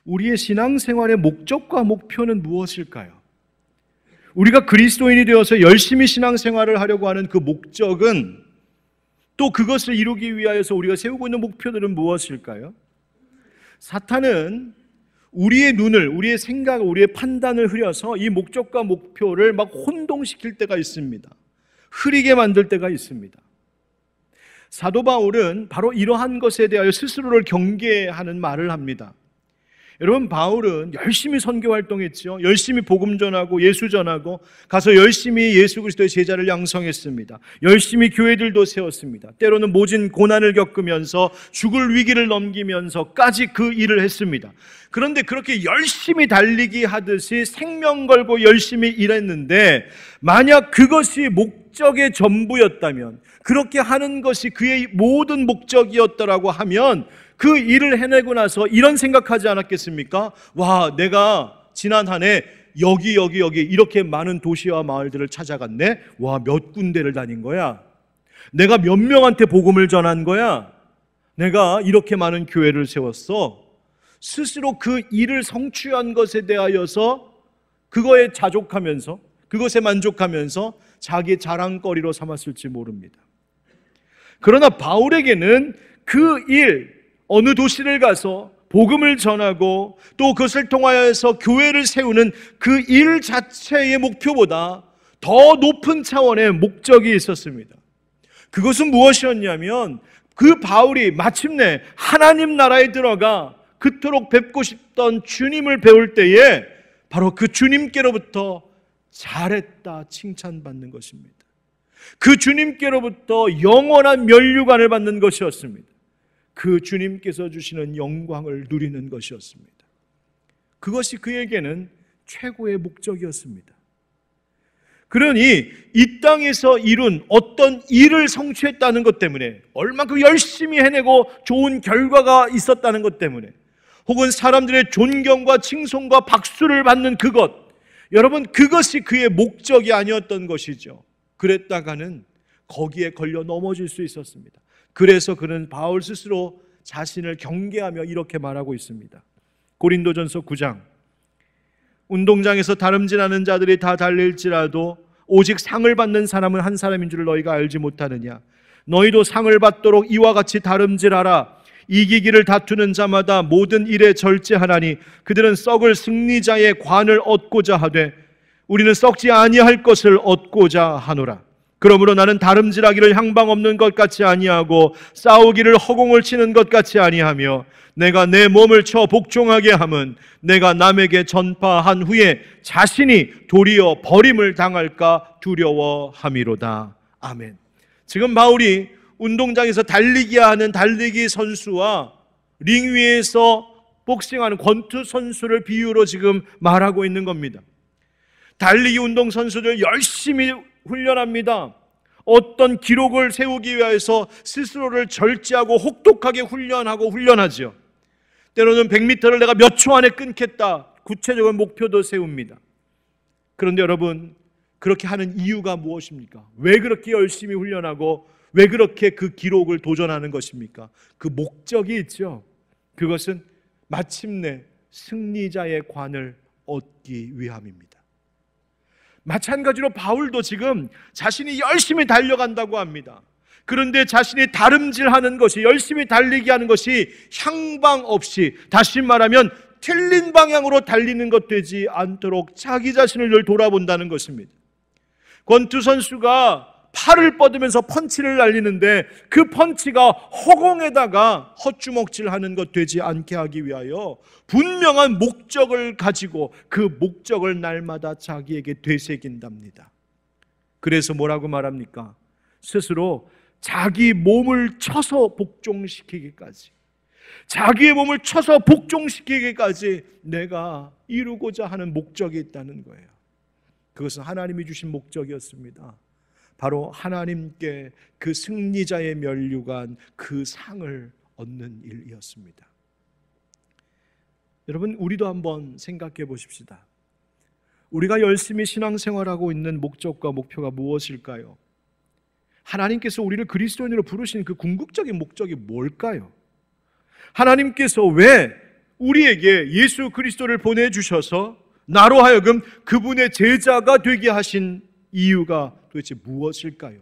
우리의 신앙생활의 목적과 목표는 무엇일까요? 우리가 그리스도인이 되어서 열심히 신앙생활을 하려고 하는 그 목적은, 또 그것을 이루기 위하여서 우리가 세우고 있는 목표들은 무엇일까요? 사탄은 우리의 눈을, 우리의 생각을, 우리의 판단을 흐려서 이 목적과 목표를 막 혼동시킬 때가 있습니다. 흐리게 만들 때가 있습니다. 사도 바울은 바로 이러한 것에 대하여 스스로를 경계하는 말을 합니다. 여러분, 바울은 열심히 선교 활동했죠. 열심히 복음 전하고 예수 전하고 가서 열심히 예수 그리스도의 제자를 양성했습니다. 열심히 교회들도 세웠습니다. 때로는 모진 고난을 겪으면서 죽을 위기를 넘기면서까지 그 일을 했습니다. 그런데 그렇게 열심히 달리기 하듯이 생명 걸고 열심히 일했는데, 만약 그것이 목적의 전부였다면, 그렇게 하는 것이 그의 모든 목적이었다라고 하면 그 일을 해내고 나서 이런 생각하지 않았겠습니까? 와, 내가 지난 한 해 여기 이렇게 많은 도시와 마을들을 찾아갔네. 와, 몇 군데를 다닌 거야. 내가 몇 명한테 복음을 전한 거야. 내가 이렇게 많은 교회를 세웠어. 스스로 그 일을 성취한 것에 대하여서 그거에 자족하면서, 그것에 만족하면서 자기 자랑거리로 삼았을지 모릅니다. 그러나 바울에게는 그 일, 어느 도시를 가서 복음을 전하고 또 그것을 통하여서 교회를 세우는 그 일 자체의 목표보다 더 높은 차원의 목적이 있었습니다. 그것은 무엇이었냐면, 그 바울이 마침내 하나님 나라에 들어가 그토록 뵙고 싶던 주님을 배울 때에 바로 그 주님께로부터 잘했다 칭찬받는 것입니다. 그 주님께로부터 영원한 면류관을 받는 것이었습니다. 그 주님께서 주시는 영광을 누리는 것이었습니다. 그것이 그에게는 최고의 목적이었습니다. 그러니 이 땅에서 이룬 어떤 일을 성취했다는 것 때문에, 얼마큼 열심히 해내고 좋은 결과가 있었다는 것 때문에, 혹은 사람들의 존경과 칭송과 박수를 받는 그것, 여러분, 그것이 그의 목적이 아니었던 것이죠. 그랬다가는 거기에 걸려 넘어질 수 있었습니다. 그래서 그는 바울 스스로 자신을 경계하며 이렇게 말하고 있습니다. 고린도전서 9장, 운동장에서 다름질하는 자들이 다 달릴지라도 오직 상을 받는 사람은 한 사람인 줄 너희가 알지 못하느냐. 너희도 상을 받도록 이와 같이 다름질하라. 이기기를 다투는 자마다 모든 일에 절제하나니 그들은 썩을 승리자의 관을 얻고자 하되 우리는 썩지 아니할 것을 얻고자 하노라. 그러므로 나는 다름질하기를 향방 없는 것 같이 아니하고 싸우기를 허공을 치는 것 같이 아니하며 내가 내 몸을 쳐 복종하게 함은 내가 남에게 전파한 후에 자신이 도리어 버림을 당할까 두려워함이로다. 아멘. 지금 바울이 운동장에서 달리기 하는 달리기 선수와 링 위에서 복싱하는 권투 선수를 비유로 지금 말하고 있는 겁니다. 달리기 운동 선수들 열심히 훈련합니다. 어떤 기록을 세우기 위해서 스스로를 절제하고 혹독하게 훈련하죠. 때로는 100m를 내가 몇 초 안에 끊겠다, 구체적인 목표도 세웁니다. 그런데 여러분, 그렇게 하는 이유가 무엇입니까? 왜 그렇게 열심히 훈련하고 왜 그렇게 그 기록을 도전하는 것입니까? 그 목적이 있죠. 그것은 마침내 승리자의 관을 얻기 위함입니다. 마찬가지로 바울도 지금 자신이 열심히 달려간다고 합니다. 그런데 자신이 다름질하는 것이, 열심히 달리기 하는 것이 향방 없이, 다시 말하면 틀린 방향으로 달리는 것 되지 않도록 자기 자신을 늘 돌아본다는 것입니다. 권투 선수가 팔을 뻗으면서 펀치를 날리는데 그 펀치가 허공에다가 헛주먹질하는 것 되지 않게 하기 위하여 분명한 목적을 가지고 그 목적을 날마다 자기에게 되새긴답니다. 그래서 뭐라고 말합니까? 스스로 자기 몸을 쳐서 복종시키기까지, 자기의 몸을 쳐서 복종시키기까지 내가 이루고자 하는 목적이 있다는 거예요. 그것은 하나님이 주신 목적이었습니다. 바로 하나님께 그 승리자의 면류관, 그 상을 얻는 일이었습니다. 여러분, 우리도 한번 생각해 보십시다. 우리가 열심히 신앙생활하고 있는 목적과 목표가 무엇일까요? 하나님께서 우리를 그리스도인으로 부르신 그 궁극적인 목적이 뭘까요? 하나님께서 왜 우리에게 예수 그리스도를 보내주셔서 나로 하여금 그분의 제자가 되게 하신 이유가 도대체 무엇일까요?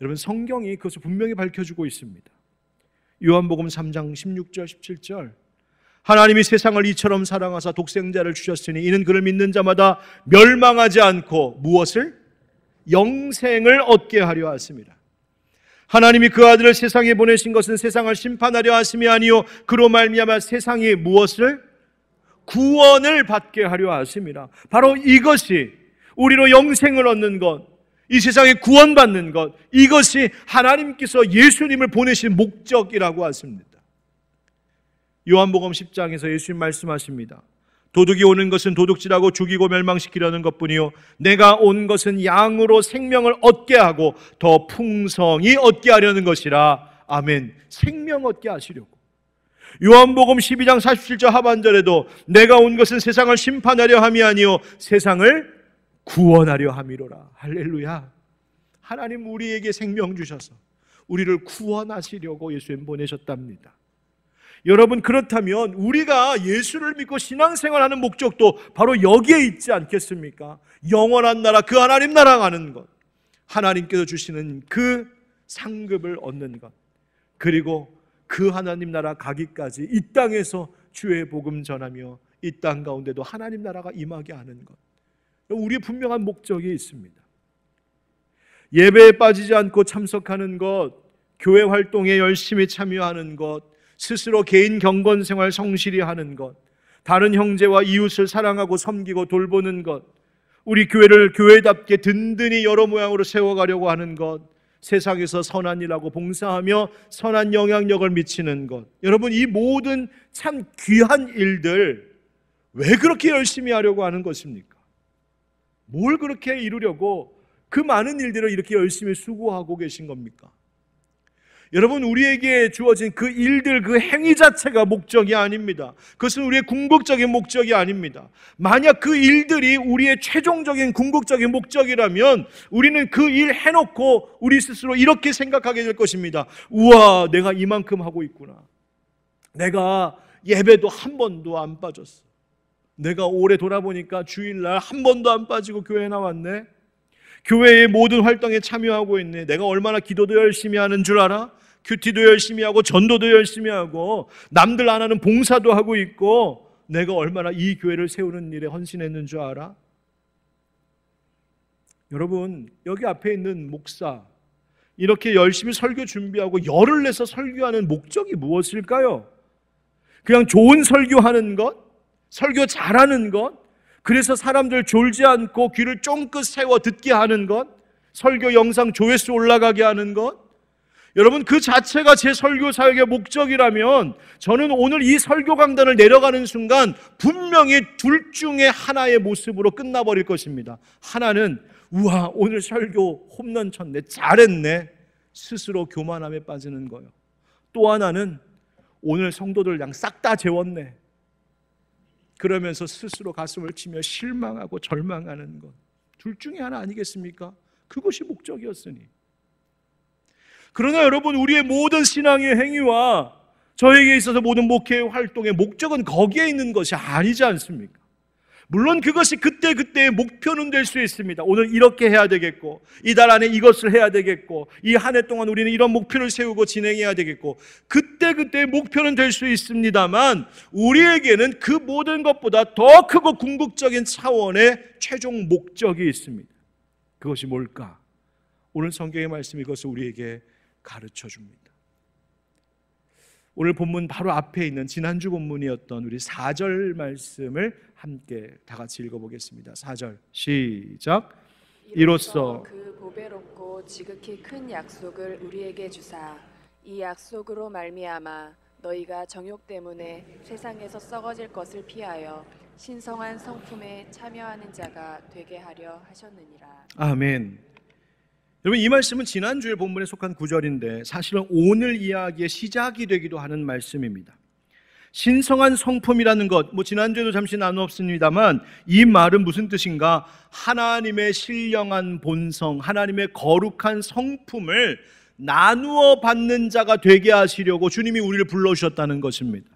여러분, 성경이 그것을 분명히 밝혀주고 있습니다. 요한복음 3장 16절 17절, 하나님이 세상을 이처럼 사랑하사 독생자를 주셨으니 이는 그를 믿는 자마다 멸망하지 않고 무엇을? 영생을 얻게 하려 하십니다. 하나님이 그 아들을 세상에 보내신 것은 세상을 심판하려 하심이 아니요 그로 말미암아 세상이 무엇을? 구원을 받게 하려 하심이라. 바로 이것이 우리로 영생을 얻는 것, 이 세상에 구원받는 것, 이것이 하나님께서 예수님을 보내신 목적이라고 하십니다. 요한복음 10장에서 예수님 말씀하십니다. 도둑이 오는 것은 도둑질하고 죽이고 멸망시키려는 것뿐이요 내가 온 것은 양으로 생명을 얻게 하고 더 풍성히 얻게 하려는 것이라. 아멘. 생명 얻게 하시려고. 요한복음 12장 47절 하반절에도 내가 온 것은 세상을 심판하려 함이 아니요 세상을 구원하려 함이로라. 할렐루야. 하나님 우리에게 생명 주셔서 우리를 구원하시려고 예수님 보내셨답니다. 여러분, 그렇다면 우리가 예수를 믿고 신앙생활하는 목적도 바로 여기에 있지 않겠습니까? 영원한 나라, 그 하나님 나라 가는 것, 하나님께서 주시는 그 상급을 얻는 것, 그리고 그 하나님 나라 가기까지 이 땅에서 주의 복음 전하며 이 땅 가운데도 하나님 나라가 임하게 하는 것, 우리의 분명한 목적이 있습니다. 예배에 빠지지 않고 참석하는 것, 교회 활동에 열심히 참여하는 것, 스스로 개인 경건생활 성실히 하는 것, 다른 형제와 이웃을 사랑하고 섬기고 돌보는 것, 우리 교회를 교회답게 든든히 여러 모양으로 세워가려고 하는 것, 세상에서 선한 일하고 봉사하며 선한 영향력을 미치는 것, 여러분, 이 모든 참 귀한 일들 왜 그렇게 열심히 하려고 하는 것입니까? 뭘 그렇게 이루려고 그 많은 일들을 이렇게 열심히 수고하고 계신 겁니까? 여러분, 우리에게 주어진 그 일들, 그 행위 자체가 목적이 아닙니다. 그것은 우리의 궁극적인 목적이 아닙니다. 만약 그 일들이 우리의 최종적인 궁극적인 목적이라면 우리는 그 일 해놓고 우리 스스로 이렇게 생각하게 될 것입니다. 우와, 내가 이만큼 하고 있구나. 내가 예배도 한 번도 안 빠졌어. 내가 올해 돌아보니까 주일날 한 번도 안 빠지고 교회에 나왔네. 교회의 모든 활동에 참여하고 있네. 내가 얼마나 기도도 열심히 하는 줄 알아? 큐티도 열심히 하고 전도도 열심히 하고 남들 안 하는 봉사도 하고 있고 내가 얼마나 이 교회를 세우는 일에 헌신했는 줄 알아? 여러분, 여기 앞에 있는 목사 이렇게 열심히 설교 준비하고 열을 내서 설교하는 목적이 무엇일까요? 그냥 좋은 설교하는 것? 설교 잘하는 것? 그래서 사람들 졸지 않고 귀를 쫑긋 세워 듣게 하는 것? 설교 영상 조회수 올라가게 하는 것? 여러분, 그 자체가 제 설교 사역의 목적이라면 저는 오늘 이 설교 강단을 내려가는 순간 분명히 둘 중에 하나의 모습으로 끝나버릴 것입니다. 하나는 우와, 오늘 설교 홈런 쳤네, 잘했네, 스스로 교만함에 빠지는 거예요. 또 하나는 오늘 성도들 양 싹 다 재웠네, 그러면서 스스로 가슴을 치며 실망하고 절망하는 것. 둘 중에 하나 아니겠습니까? 그것이 목적이었으니. 그러나 여러분, 우리의 모든 신앙의 행위와 저에게 있어서 모든 목회 활동의 목적은 거기에 있는 것이 아니지 않습니까? 물론 그것이 그때그때의 목표는 될 수 있습니다. 오늘 이렇게 해야 되겠고, 이달 안에 이것을 해야 되겠고, 이 한 해 동안 우리는 이런 목표를 세우고 진행해야 되겠고, 그때그때의 목표는 될 수 있습니다만 우리에게는 그 모든 것보다 더 크고 궁극적인 차원의 최종 목적이 있습니다. 그것이 뭘까? 오늘 성경의 말씀이 그것을 우리에게 가르쳐 줍니다. 오늘 본문 바로 앞에 있는 지난주 본문이었던 우리 4절 말씀을 함께 다 같이 읽어보겠습니다. 4절 시작. 이로써 그 보배롭고 지극히 큰 약속을 우리에게 주사 이 약속으로 말미암아 너희가 정욕 때문에 세상에서 썩어질 것을 피하여 신성한 성품에 참여하는 자가 되게 하려 하셨느니라. 아멘. 여러분, 이 말씀은 지난주의 본문에 속한 구절인데 사실은 오늘 이야기의 시작이 되기도 하는 말씀입니다. 신성한 성품이라는 것, 지난주에도 잠시 나누었습니다만 이 말은 무슨 뜻인가? 하나님의 신령한 본성, 하나님의 거룩한 성품을 나누어 받는 자가 되게 하시려고 주님이 우리를 불러주셨다는 것입니다.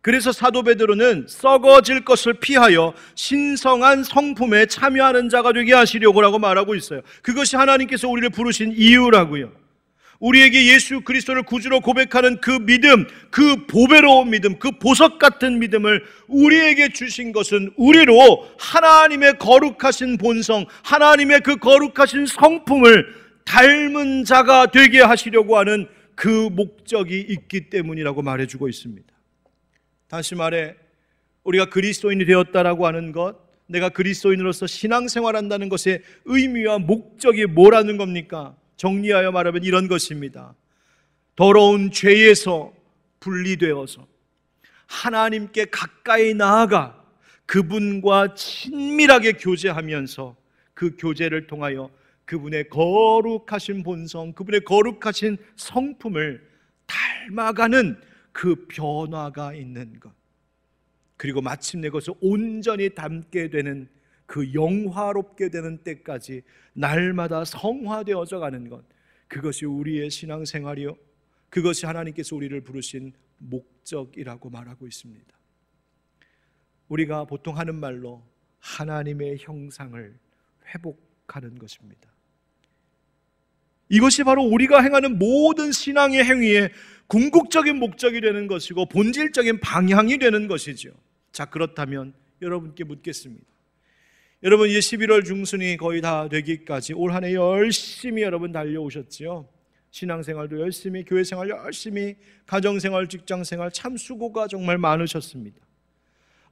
그래서 사도 베드로는 썩어질 것을 피하여 신성한 성품에 참여하는 자가 되게 하시려고라고 말하고 있어요. 그것이 하나님께서 우리를 부르신 이유라고요. 우리에게 예수 그리스도를 구주로 고백하는 그 믿음, 그 보배로운 믿음, 그 보석 같은 믿음을 우리에게 주신 것은 우리로 하나님의 거룩하신 본성, 하나님의 그 거룩하신 성품을 닮은 자가 되게 하시려고 하는 그 목적이 있기 때문이라고 말해주고 있습니다. 다시 말해, 우리가 그리스도인이 되었다라고 하는 것, 내가 그리스도인으로서 신앙생활한다는 것의 의미와 목적이 뭐라는 겁니까? 정리하여 말하면 이런 것입니다. 더러운 죄에서 분리되어서 하나님께 가까이 나아가 그분과 친밀하게 교제하면서 그 교제를 통하여 그분의 거룩하신 본성, 그분의 거룩하신 성품을 닮아가는 그 변화가 있는 것, 그리고 마침내 그것을 온전히 닮게 되는 그 영화롭게 되는 때까지 날마다 성화되어져 가는 것, 그것이 우리의 신앙생활이요, 그것이 하나님께서 우리를 부르신 목적이라고 말하고 있습니다. 우리가 보통 하는 말로 하나님의 형상을 회복하는 것입니다. 이것이 바로 우리가 행하는 모든 신앙의 행위의 궁극적인 목적이 되는 것이고 본질적인 방향이 되는 것이죠. 자, 그렇다면 여러분께 묻겠습니다. 여러분, 이제 11월 중순이 거의 다 되기까지 올 한 해 열심히 여러분 달려오셨지요. 신앙생활도 열심히, 교회생활 열심히, 가정생활, 직장생활 참 수고가 정말 많으셨습니다.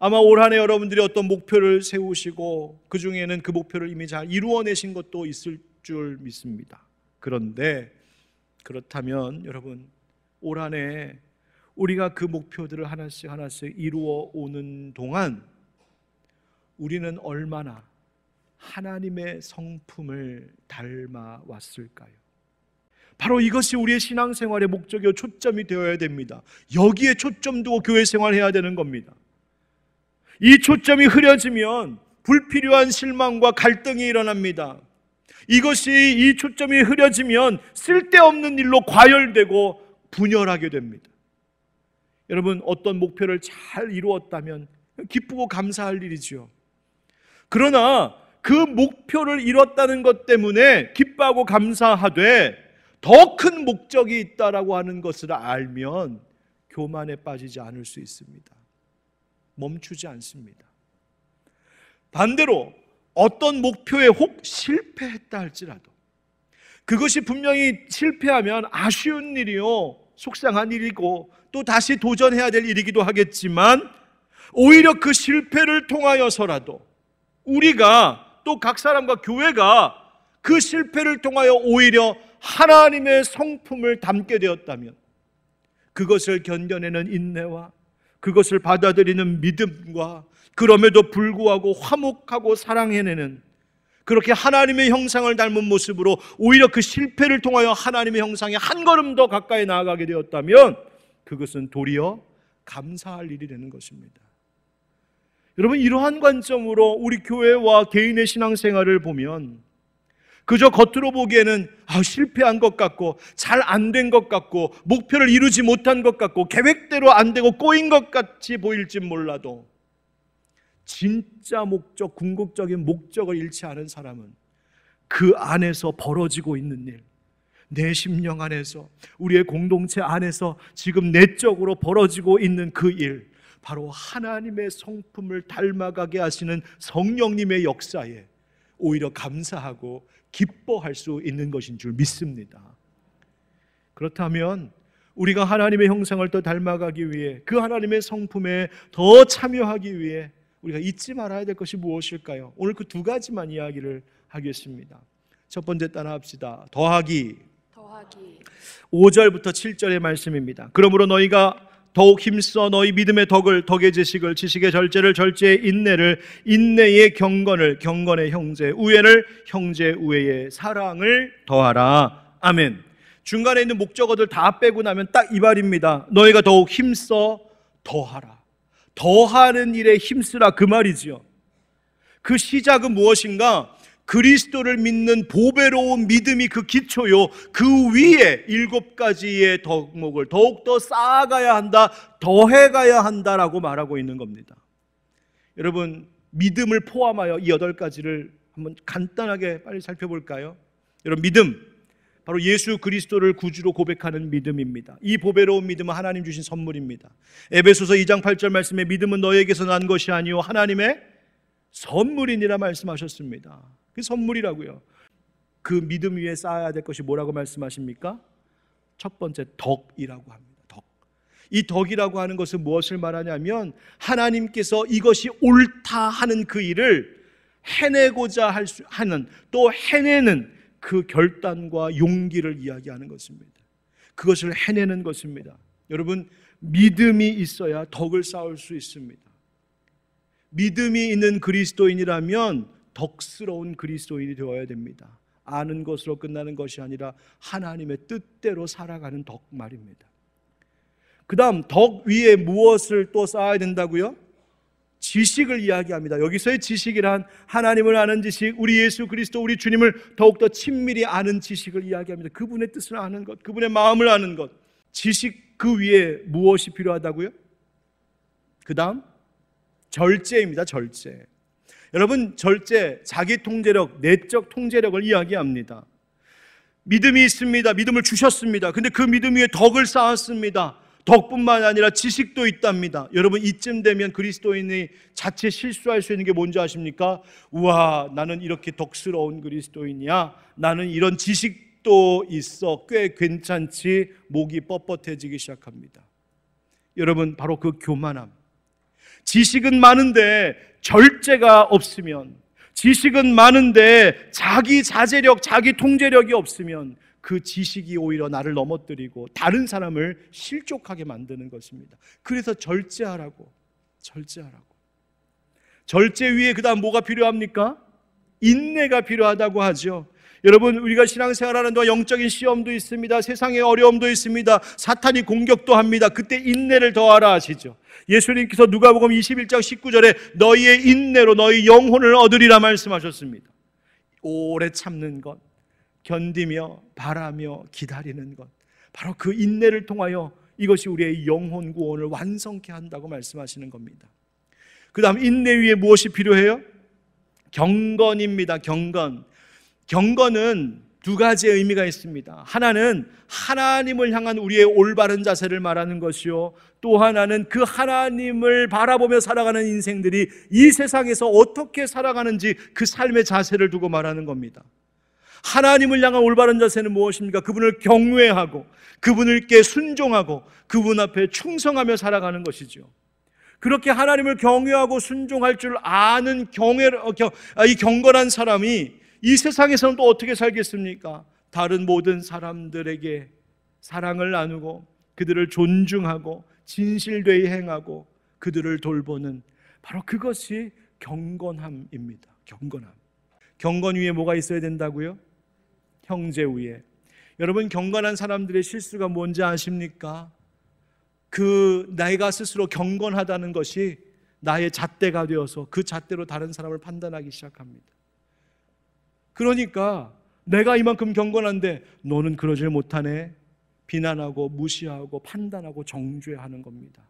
아마 올 한 해 여러분들이 어떤 목표를 세우시고 그 중에는 그 목표를 이미 잘 이루어내신 것도 있을 줄 믿습니다. 그런데 그렇다면 여러분, 올 한 해 우리가 그 목표들을 하나씩 하나씩 이루어 오는 동안 우리는 얼마나 하나님의 성품을 닮아 왔을까요? 바로 이것이 우리의 신앙생활의 목적이요 초점이 되어야 됩니다. 여기에 초점 두고 교회 생활해야 되는 겁니다. 이 초점이 흐려지면 불필요한 실망과 갈등이 일어납니다. 이것이, 이 초점이 흐려지면 쓸데없는 일로 과열되고 분열하게 됩니다. 여러분, 어떤 목표를 잘 이루었다면 기쁘고 감사할 일이죠. 그러나 그 목표를 이뤘다는 것 때문에 기뻐하고 감사하되 더 큰 목적이 있다라고 하는 것을 알면 교만에 빠지지 않을 수 있습니다. 멈추지 않습니다. 반대로 어떤 목표에 혹 실패했다 할지라도 그것이 분명히 실패하면 아쉬운 일이요, 속상한 일이고 또 다시 도전해야 될 일이기도 하겠지만 오히려 그 실패를 통하여서라도 우리가 또 각 사람과 교회가 그 실패를 통하여 오히려 하나님의 성품을 담게 되었다면 그것을 견뎌내는 인내와 그것을 받아들이는 믿음과 그럼에도 불구하고 화목하고 사랑해내는, 그렇게 하나님의 형상을 닮은 모습으로 오히려 그 실패를 통하여 하나님의 형상에 한 걸음 더 가까이 나아가게 되었다면 그것은 도리어 감사할 일이 되는 것입니다. 여러분, 이러한 관점으로 우리 교회와 개인의 신앙생활을 보면 그저 겉으로 보기에는 실패한 것 같고 잘 안 된 것 같고 목표를 이루지 못한 것 같고 계획대로 안 되고 꼬인 것 같이 보일지 몰라도 진짜 목적, 궁극적인 목적을 잃지 않은 사람은 그 안에서 벌어지고 있는 일, 내 심령 안에서, 우리의 공동체 안에서 지금 내적으로 벌어지고 있는 그 일, 바로 하나님의 성품을 닮아가게 하시는 성령님의 역사에 오히려 감사하고 기뻐할 수 있는 것인 줄 믿습니다. 그렇다면 우리가 하나님의 형상을 더 닮아가기 위해, 그 하나님의 성품에 더 참여하기 위해 우리가 잊지 말아야 될 것이 무엇일까요? 오늘 그 두 가지만 이야기를 하겠습니다. 첫 번째 따라합시다. 더하기. 5절부터 7절의 말씀입니다. 그러므로 너희가 더욱 힘써 너희 믿음의 덕을, 덕의 지식을, 지식의 절제를, 절제의 인내를, 인내의 경건을, 경건의 형제 우애를, 형제 우애의 사랑을 더하라. 아멘. 중간에 있는 목적어들 다 빼고 나면 딱 이 말입니다. 너희가 더욱 힘써 더하라. 더하는 일에 힘쓰라, 그 말이지요. 그 시작은 무엇인가? 그리스도를 믿는 보배로운 믿음이 그 기초요. 그 위에 7가지의 덕목을 더욱더 쌓아가야 한다, 더해가야 한다라고 말하고 있는 겁니다. 여러분, 믿음을 포함하여 이 8가지를 한번 간단하게 빨리 살펴볼까요? 여러분, 믿음, 바로 예수 그리스도를 구주로 고백하는 믿음입니다. 이 보배로운 믿음은 하나님 주신 선물입니다. 에베소서 2장 8절 말씀에 믿음은 너에게서 난 것이 아니요 하나님의 선물이니라 말씀하셨습니다. 그 선물이라고요. 그 믿음 위에 쌓아야 될 것이 뭐라고 말씀하십니까? 첫 번째, 덕이라고 합니다. 덕. 이 덕이라고 하는 것은 무엇을 말하냐면 하나님께서 이것이 옳다 하는 그 일을 해내고자 하는, 또 해내는 그 결단과 용기를 이야기하는 것입니다. 그것을 해내는 것입니다. 여러분, 믿음이 있어야 덕을 쌓을 수 있습니다. 믿음이 있는 그리스도인이라면 덕스러운 그리스도인이 되어야 됩니다. 아는 것으로 끝나는 것이 아니라 하나님의 뜻대로 살아가는 덕 말입니다. 그 다음, 덕 위에 무엇을 또 쌓아야 된다고요? 지식을 이야기합니다. 여기서의 지식이란 하나님을 아는 지식, 우리 예수 그리스도, 우리 주님을 더욱더 친밀히 아는 지식을 이야기합니다. 그분의 뜻을 아는 것, 그분의 마음을 아는 것. 지식 그 위에 무엇이 필요하다고요? 그 다음, 절제입니다. 절제. 여러분, 절제, 자기 통제력, 내적 통제력을 이야기합니다. 믿음이 있습니다. 믿음을 주셨습니다. 근데 그 믿음 위에 덕을 쌓았습니다. 덕뿐만 아니라 지식도 있답니다. 여러분, 이쯤 되면 그리스도인이 자체 실수할 수 있는 게 뭔지 아십니까? 우와, 나는 이렇게 덕스러운 그리스도인이야. 나는 이런 지식도 있어. 꽤 괜찮지. 목이 뻣뻣해지기 시작합니다. 여러분, 바로 그 교만함. 지식은 많은데 절제가 없으면, 지식은 많은데 자기 자제력, 자기 통제력이 없으면 그 지식이 오히려 나를 넘어뜨리고 다른 사람을 실족하게 만드는 것입니다. 그래서 절제하라고. 절제 위에 그 다음 뭐가 필요합니까? 인내가 필요하다고 하죠. 여러분, 우리가 신앙생활하는 동안 영적인 시험도 있습니다. 세상의 어려움도 있습니다. 사탄이 공격도 합니다. 그때 인내를 더하라 하시죠. 예수님께서 누가복음 21장 19절에 너희의 인내로 너희 영혼을 얻으리라 말씀하셨습니다. 오래 참는 것, 견디며 바라며 기다리는 것, 바로 그 인내를 통하여 이것이 우리의 영혼 구원을 완성케 한다고 말씀하시는 겁니다. 그 다음, 인내 위에 무엇이 필요해요? 경건입니다. 경건은 두 가지의 의미가 있습니다. 하나는 하나님을 향한 우리의 올바른 자세를 말하는 것이요, 또 하나는 그 하나님을 바라보며 살아가는 인생들이 이 세상에서 어떻게 살아가는지 그 삶의 자세를 두고 말하는 겁니다. 하나님을 향한 올바른 자세는 무엇입니까? 그분을 경외하고 그분께 순종하고 그분 앞에 충성하며 살아가는 것이죠. 그렇게 하나님을 경외하고 순종할 줄 아는 이 경건한 사람이 이 세상에서는 또 어떻게 살겠습니까? 다른 모든 사람들에게 사랑을 나누고 그들을 존중하고 진실되이 행하고 그들을 돌보는, 바로 그것이 경건함입니다. 경건 위에 뭐가 있어야 된다고요? 형제 위에. 여러분, 경건한 사람들의 실수가 뭔지 아십니까? 내가 스스로 경건하다는 것이 나의 잣대가 되어서 그 잣대로 다른 사람을 판단하기 시작합니다. 그러니까 내가 이만큼 경건한데 너는 그러질 못하네, 비난하고 무시하고 판단하고 정죄하는 겁니다.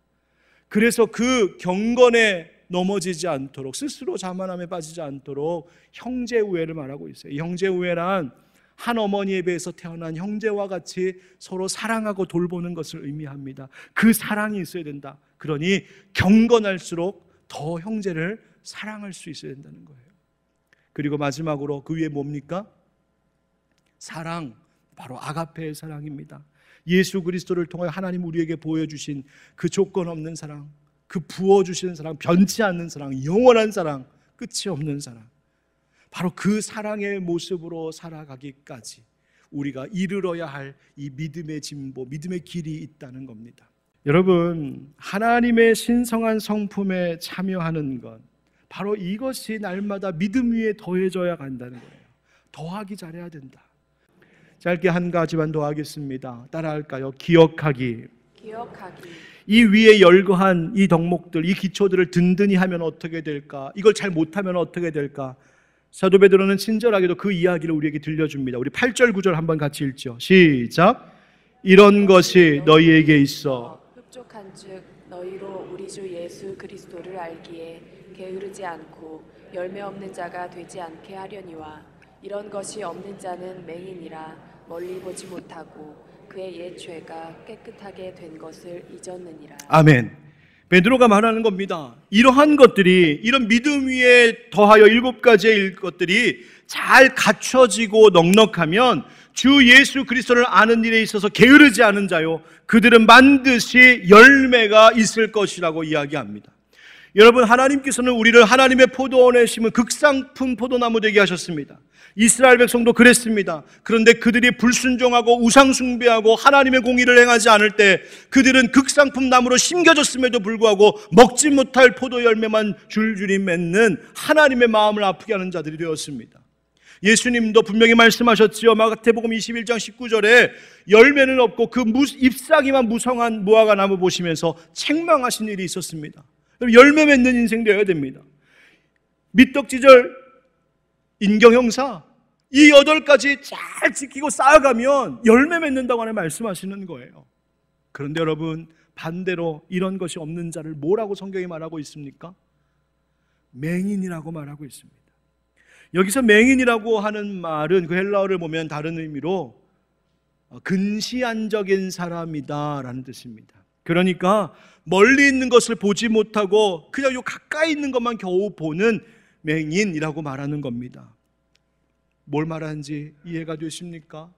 그래서 그 경건에 넘어지지 않도록, 스스로 자만함에 빠지지 않도록 형제 우애를 말하고 있어요. 이 형제 우애란 한 어머니에 비해서 태어난 형제와 같이 서로 사랑하고 돌보는 것을 의미합니다. 그 사랑이 있어야 된다. 그러니 경건할수록 더 형제를 사랑할 수 있어야 된다는 거예요. 그리고 마지막으로 그 위에 뭡니까? 사랑, 바로 아가페의 사랑입니다. 예수 그리스도를 통해 하나님 우리에게 보여주신 그 조건 없는 사랑, 그 부어주시는 사랑, 변치 않는 사랑, 영원한 사랑, 끝이 없는 사랑, 바로 그 사랑의 모습으로 살아가기까지 우리가 이르러야 할 이 믿음의 진보, 믿음의 길이 있다는 겁니다. 여러분, 하나님의 신성한 성품에 참여하는 것, 바로 이것이 날마다 믿음 위에 더해져야 한다는 거예요. 더하기 잘해야 된다. 짧게 한 가지만 더 하겠습니다. 따라할까요? 기억하기. 이 위에 열거한 이 덕목들, 이 기초들을 든든히 하면 어떻게 될까? 이걸 잘 못하면 어떻게 될까? 사도 베드로는 친절하게도 그 이야기를 우리에게 들려줍니다. 우리 8절 9절 한번 같이 읽죠. 시작. 이런 것이 너희에게 있어 흡족한즉 너희로 우리 주 예수 그리스도를 알기에 게으르지 않고 열매 없는 자가 되지 않게 하려니와 이런 것이 없는 자는 맹인이라 멀리 보지 못하고 그의 옛 죄가 깨끗하게 된 것을 잊었느니라. 아멘. 베드로가 말하는 겁니다. 이러한 것들이, 이런 믿음 위에 더하여 7가지의 것들이 잘 갖춰지고 넉넉하면 주 예수 그리스도를 아는 일에 있어서 게으르지 않은 자요, 그들은 반드시 열매가 있을 것이라고 이야기합니다. 여러분, 하나님께서는 우리를 하나님의 포도원에 심은 극상품 포도나무 되게 하셨습니다. 이스라엘 백성도 그랬습니다. 그런데 그들이 불순종하고 우상숭배하고 하나님의 공의를 행하지 않을 때 그들은 극상품 나무로 심겨졌음에도 불구하고 먹지 못할 포도 열매만 줄줄이 맺는 하나님의 마음을 아프게 하는 자들이 되었습니다. 예수님도 분명히 말씀하셨지요. 마태복음 21장 19절에 열매는 없고 그 잎사귀만 무성한 무화과 나무 보시면서 책망하신 일이 있었습니다. 열매 맺는 인생 되어야 됩니다. 미떡지절, 인경형사, 이 8가지 잘 지키고 쌓아가면 열매 맺는다고 하는 말씀하시는 거예요. 그런데 여러분, 반대로 이런 것이 없는 자를 뭐라고 성경이 말하고 있습니까? 맹인이라고 말하고 있습니다. 여기서 맹인이라고 하는 말은 그 헬라어를 보면 다른 의미로 근시안적인 사람이다 라는 뜻입니다. 그러니까 멀리 있는 것을 보지 못하고 그냥 요 가까이 있는 것만 겨우 보는 맹인이라고 말하는 겁니다. 뭘 말하는지 이해가 되십니까?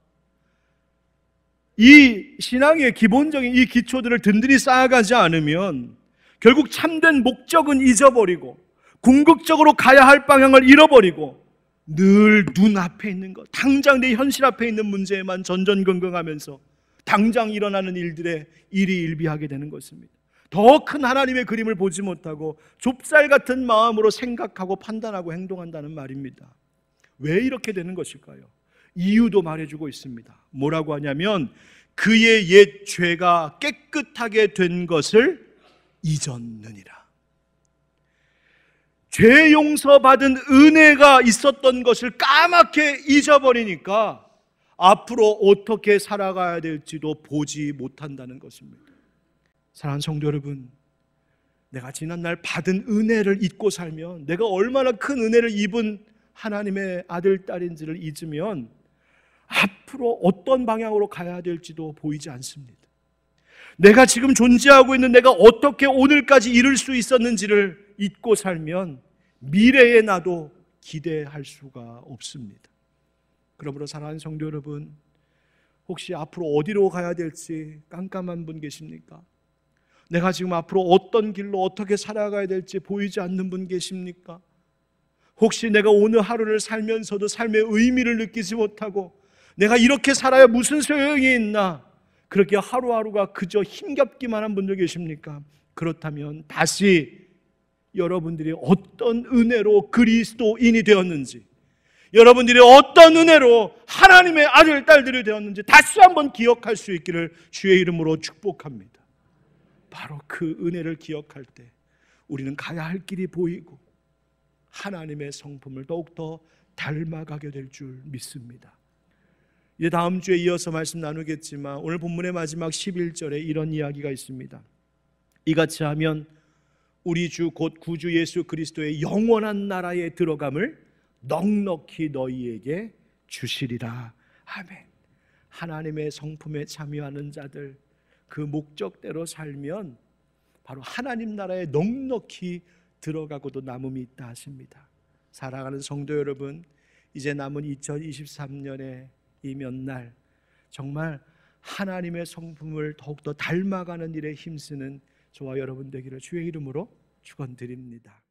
이 신앙의 기본적인 이 기초들을 든든히 쌓아가지 않으면 결국 참된 목적은 잊어버리고 궁극적으로 가야 할 방향을 잃어버리고 늘 눈앞에 있는 것, 당장 내 현실 앞에 있는 문제에만 전전긍긍하면서 당장 일어나는 일들에 일희일비하게 되는 것입니다. 더 큰 하나님의 그림을 보지 못하고 좁쌀 같은 마음으로 생각하고 판단하고 행동한다는 말입니다. 왜 이렇게 되는 것일까요? 이유도 말해주고 있습니다. 뭐라고 하냐면 그의 옛 죄가 깨끗하게 된 것을 잊었느니라. 죄 용서받은 은혜가 있었던 것을 까맣게 잊어버리니까 앞으로 어떻게 살아가야 될지도 보지 못한다는 것입니다. 사랑하는 성도 여러분, 내가 지난날 받은 은혜를 잊고 살면, 내가 얼마나 큰 은혜를 입은 하나님의 아들, 딸인지를 잊으면 앞으로 어떤 방향으로 가야 될지도 보이지 않습니다. 내가 지금 존재하고 있는 내가 어떻게 오늘까지 이룰 수 있었는지를 잊고 살면 미래의 나도 기대할 수가 없습니다. 그러므로 사랑하는 성도 여러분, 혹시 앞으로 어디로 가야 될지 깜깜한 분 계십니까? 내가 지금 앞으로 어떤 길로 어떻게 살아가야 될지 보이지 않는 분 계십니까? 혹시 내가 오늘 하루를 살면서도 삶의 의미를 느끼지 못하고 내가 이렇게 살아야 무슨 소용이 있나, 그렇게 하루하루가 그저 힘겹기만 한 분들 계십니까? 그렇다면 다시 여러분들이 어떤 은혜로 그리스도인이 되었는지, 여러분들이 어떤 은혜로 하나님의 아들, 딸들이 되었는지 다시 한번 기억할 수 있기를 주의 이름으로 축복합니다. 바로 그 은혜를 기억할 때 우리는 가야 할 길이 보이고 하나님의 성품을 더욱더 닮아가게 될 줄 믿습니다. 이제 다음 주에 이어서 말씀 나누겠지만 오늘 본문의 마지막 11절에 이런 이야기가 있습니다. 이같이 하면 우리 주 곧 구주 예수 그리스도의 영원한 나라에 들어감을 넉넉히 너희에게 주시리라. 아멘. 하나님의 성품에 참여하는 자들, 그 목적대로 살면 바로 하나님 나라에 넉넉히 들어가고도 남음이 있다 하십니다. 사랑하는 성도 여러분, 이제 남은 2023년의 이 몇 날 정말 하나님의 성품을 더욱더 닮아가는 일에 힘쓰는 저와 여러분 되기를 주의 이름으로 축원드립니다.